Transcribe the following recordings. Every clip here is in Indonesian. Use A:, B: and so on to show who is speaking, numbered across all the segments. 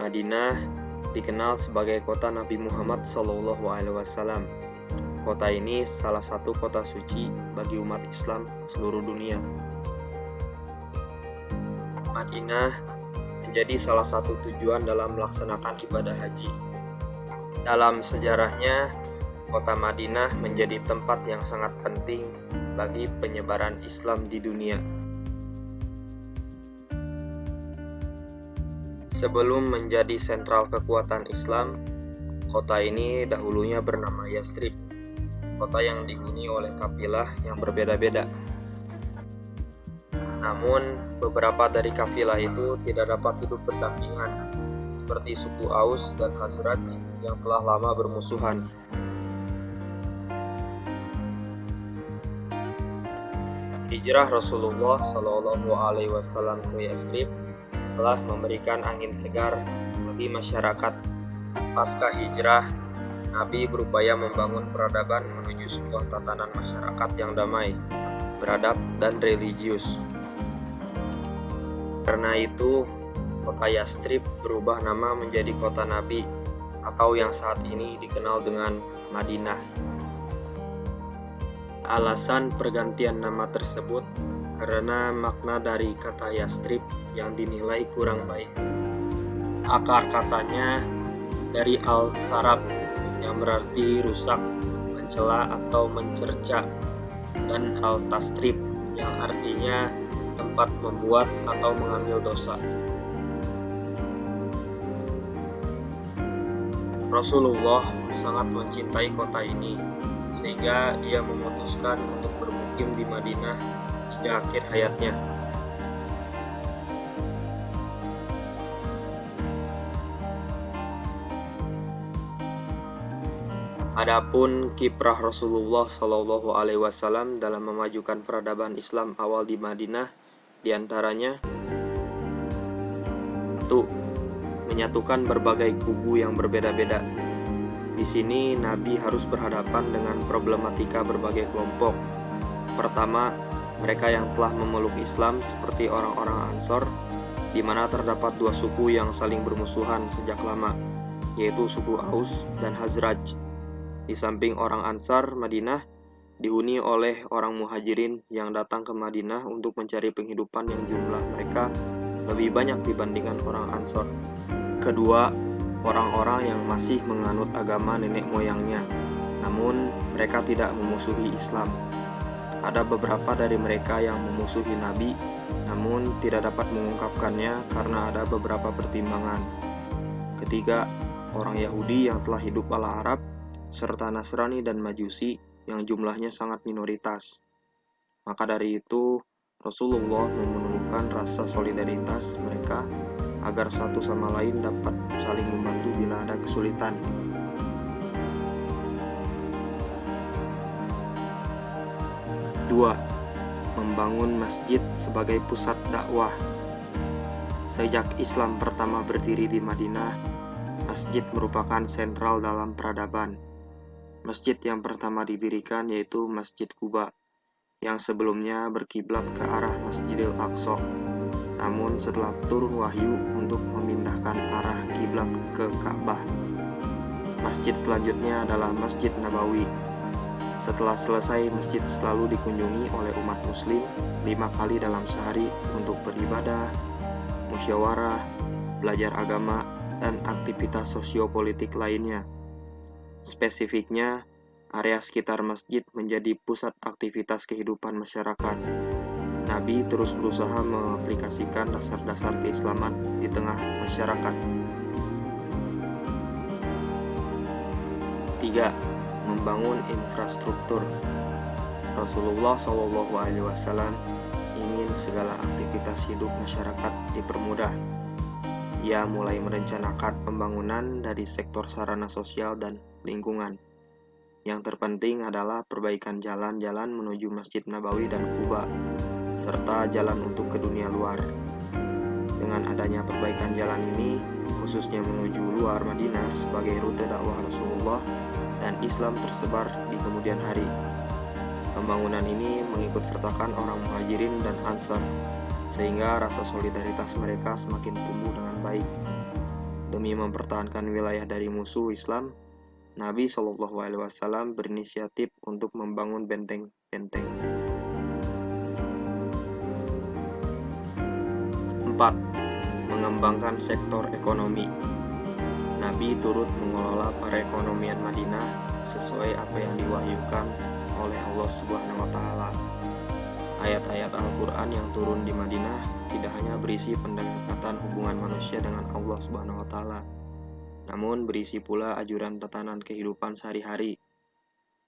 A: Madinah dikenal sebagai kota Nabi Muhammad SAW. Kota ini salah satu kota suci bagi umat Islam seluruh dunia. Madinah menjadi salah satu tujuan dalam melaksanakan ibadah haji. Dalam sejarahnya, kota Madinah menjadi tempat yang sangat penting bagi penyebaran Islam di dunia. Sebelum menjadi sentral kekuatan Islam, kota ini dahulunya bernama Yathrib, kota yang dihuni oleh kafilah yang berbeda-beda. Namun, beberapa dari kafilah itu tidak dapat hidup berdampingan, seperti suku Aus dan Khazraj yang telah lama bermusuhan. Hijrah Rasulullah SAW ke Yathrib telah memberikan angin segar bagi masyarakat. Pasca hijrah, Nabi berupaya membangun peradaban menuju sebuah tatanan masyarakat yang damai, beradab, dan religius. Karena itu, kota Yathrib berubah nama menjadi kota Nabi, atau yang saat ini dikenal dengan Madinah. Alasan pergantian nama tersebut karena makna dari kata Yathrib yang dinilai kurang baik. Akar katanya dari al-sarab yang berarti rusak, mencela atau mencerca, dan al-tastrib yang artinya tempat membuat atau mengambil dosa. Rasulullah sangat mencintai kota ini sehingga ia memutuskan untuk bermukim di Madinah hingga akhir hayatnya. Adapun kiprah Rasulullah SAW dalam memajukan peradaban Islam awal di Madinah, diantaranya 1. Menyatukan berbagai kubu yang berbeda-beda. Di sini Nabi harus berhadapan dengan problematika berbagai kelompok. Pertama, mereka yang telah memeluk Islam seperti orang-orang Ansor, di mana terdapat dua suku yang saling bermusuhan sejak lama, yaitu suku Aus dan Khazraj. Di samping orang Ansar, Madinah dihuni oleh orang Muhajirin yang datang ke Madinah untuk mencari penghidupan yang jumlah mereka lebih banyak dibandingkan orang Ansor. Kedua, orang-orang yang masih menganut agama nenek moyangnya, namun mereka tidak memusuhi Islam. Ada beberapa dari mereka yang memusuhi Nabi, namun tidak dapat mengungkapkannya karena ada beberapa pertimbangan. Ketiga, orang Yahudi yang telah hidup ala Arab, serta Nasrani dan Majusi yang jumlahnya sangat minoritas. Maka dari itu, Rasulullah menemukan rasa solidaritas mereka agar satu sama lain dapat saling membantu bila ada kesulitan. Dua, membangun masjid sebagai pusat dakwah. Sejak Islam pertama berdiri di Madinah, masjid merupakan sentral dalam peradaban. Masjid yang pertama didirikan yaitu Masjid Quba, yang sebelumnya berkiblat ke arah Masjidil Aqsa. Namun setelah turun wahyu untuk memindahkan arah kiblat ke Ka'bah. Masjid selanjutnya adalah Masjid Nabawi. Setelah selesai, masjid selalu dikunjungi oleh umat muslim 5 kali dalam sehari untuk beribadah, musyawarah, belajar agama, dan aktivitas sosiopolitik lainnya. Spesifiknya, area sekitar masjid menjadi pusat aktivitas kehidupan masyarakat. Nabi terus berusaha mengaplikasikan dasar-dasar keislaman di tengah masyarakat. 3. Membangun infrastruktur. Rasulullah SAW ingin segala aktivitas hidup masyarakat dipermudah. Ia mulai merencanakan pembangunan dari sektor sarana sosial dan lingkungan. Yang terpenting adalah perbaikan jalan-jalan menuju Masjid Nabawi dan Quba, serta jalan untuk ke dunia luar. Dengan adanya perbaikan jalan ini, khususnya menuju luar Madinah sebagai rute dakwah Rasulullah, dan Islam tersebar di kemudian hari. Pembangunan ini mengikut sertakan orang Muhajirin dan Ansar, sehingga rasa solidaritas mereka semakin tumbuh dengan baik. Demi mempertahankan wilayah dari musuh Islam, Nabi Shallallahu Alaihi Wasallam berinisiatif untuk membangun benteng-benteng. 4. Mengembangkan sektor ekonomi. Nabi turut mengelola perekonomian Madinah sesuai apa yang diwahyukan oleh Allah Subhanahu wa Ta'ala. Ayat-ayat Al-Quran yang turun di Madinah tidak hanya berisi pendekatan hubungan manusia dengan Allah Subhanahu wa Ta'ala, namun berisi pula ajuran tatanan kehidupan sehari-hari.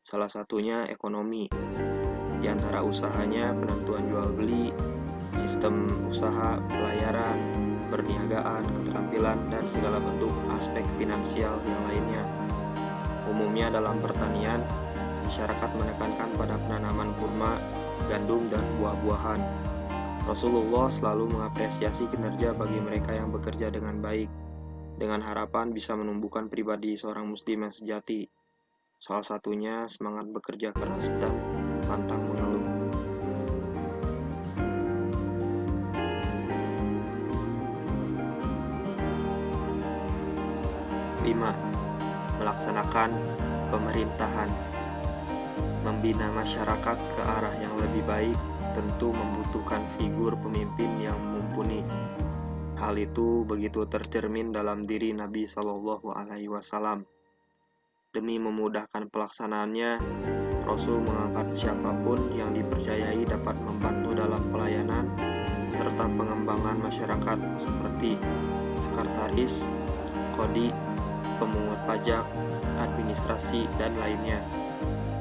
A: Salah satunya ekonomi. Di antara usahanya penentuan jual beli, sistem usaha, pelayaran, perniagaan, keterampilan, dan segala bentuk aspek finansial yang lainnya. Umumnya dalam pertanian, masyarakat menekankan pada penanaman kurma, gandum, dan buah-buahan. Rasulullah selalu mengapresiasi kinerja bagi mereka yang bekerja dengan baik, dengan harapan bisa menumbuhkan pribadi seorang muslim yang sejati. Salah satunya semangat bekerja keras dan pantang mengeluh. 5. Melaksanakan pemerintahan. Membina masyarakat ke arah yang lebih baik tentu membutuhkan figur pemimpin yang mumpuni. Hal itu begitu tercermin dalam diri Nabi Shallallahu Alaihi Wasallam. Demi memudahkan pelaksanaannya, Rasul mengangkat siapapun yang dipercayai dapat membantu dalam pelayanan serta pengembangan masyarakat seperti sekretaris, qodi, pemungut pajak, administrasi, dan lainnya.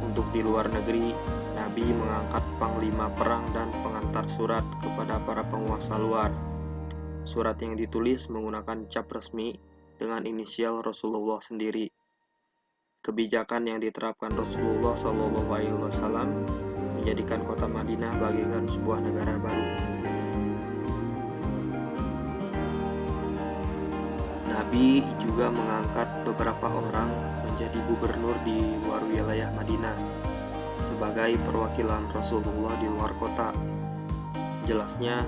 A: Untuk di luar negeri, Nabi mengangkat panglima perang dan pengantar surat kepada para penguasa luar. Surat yang ditulis menggunakan cap resmi dengan inisial Rasulullah sendiri. Kebijakan yang diterapkan Rasulullah SAW menjadikan kota Madinah bagaikan sebuah negara baru. Nabi juga mengangkat beberapa orang menjadi gubernur di luar wilayah Madinah sebagai perwakilan Rasulullah di luar kota. Jelasnya,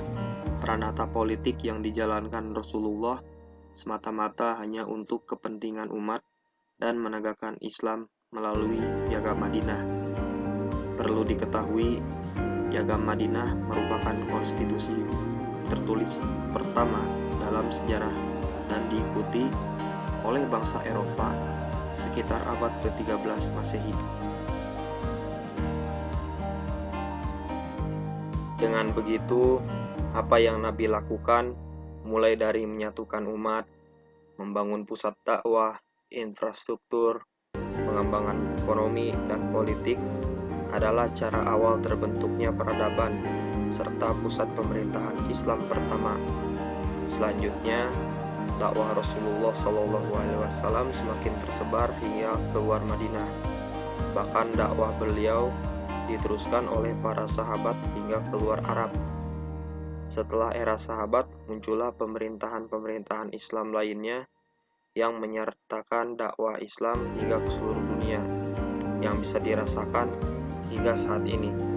A: peranata politik yang dijalankan Rasulullah semata-mata hanya untuk kepentingan umat dan menegakkan Islam melalui Piagam Madinah. Perlu diketahui, Piagam Madinah merupakan konstitusi tertulis pertama dalam sejarah dan diikuti oleh bangsa Eropa sekitar abad ke-13 Masehi. Dengan begitu, apa yang Nabi lakukan, mulai dari menyatukan umat, membangun pusat dakwah, infrastruktur, pengembangan ekonomi, dan politik, adalah cara awal terbentuknya peradaban serta pusat pemerintahan Islam pertama. Selanjutnya, dakwah Rasulullah SAW semakin tersebar hingga keluar Madinah. Bahkan dakwah beliau diteruskan oleh para sahabat hingga keluar Arab. Setelah era sahabat, muncullah pemerintahan-pemerintahan Islam lainnya yang menyertakan dakwah Islam hingga ke seluruh dunia, yang bisa dirasakan hingga saat ini.